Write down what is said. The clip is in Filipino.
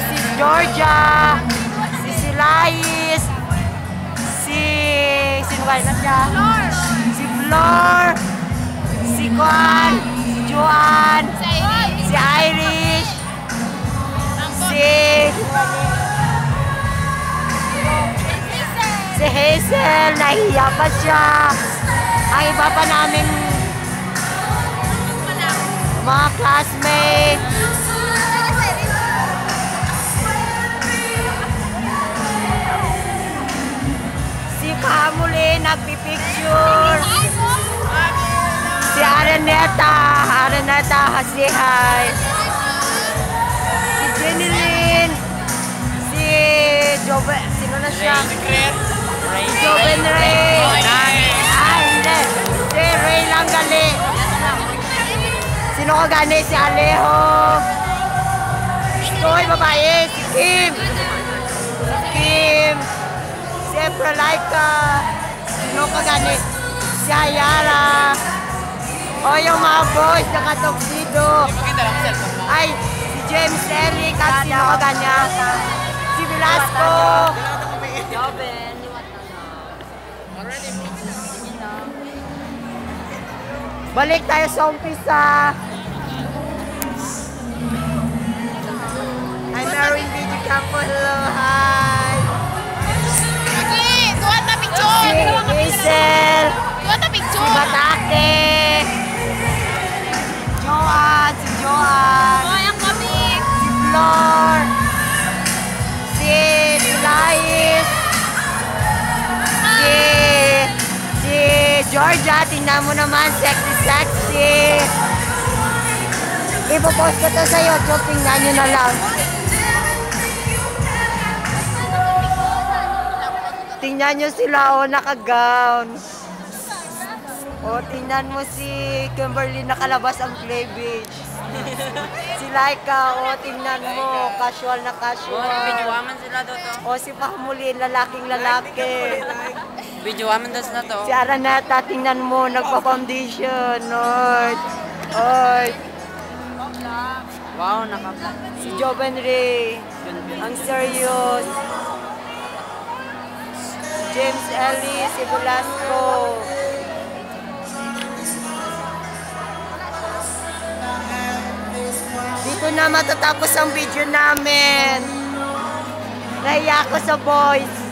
si Georgia, si Silais, sino ba na siya? Si Flor, si Juan, si Juan, si Irish, si Hazel, nahiya pa siya. Ang iba pa namin mga classmates. Si Kamuli nagpipicture. Si Araneta, say hi. Si Jeneline, si Joven, sino na siya? Si Joven Ray. Hindi. Si Ray lang gali. Sino ka gani? Si Alejo. Stoy, babae. Si Kim. Si Efralaika. Sino ka gani? Si Ayara. O yung mga boys na katoksido. Ay, si James Eric. At sino ka ganya? Si Velasco. Balik tayo sa umpisa. Hi, Marin Video Campo. Hello, hi. Sige, tuwan na picture. Si Hazel. Tuwan na picture. Si Batake. Si Joan. Oh, ang kaming. Si Flor. Si Silais. Si Georgia, tingnan mo naman, sexy. Ipopost ko to sa YouTube, tingnan nyo na lang. Tingnan nyo sila, naka-gown. Tingnan mo si Kimberly nakalabas ang cleavage. Si Laika, tingnan mo, casual na casual. Videoaman sila doon. Si Pahmuli, lalaking lalaki. Videoaman daw sila to. Si Araneta, tingnan mo, nagpa-foundation. Oy. Wow, nakapla. Si Joven Ray, ang serious. James Ellis, si Velasco. Dito na matatapos ang video namin. Nahiya ako sa boys.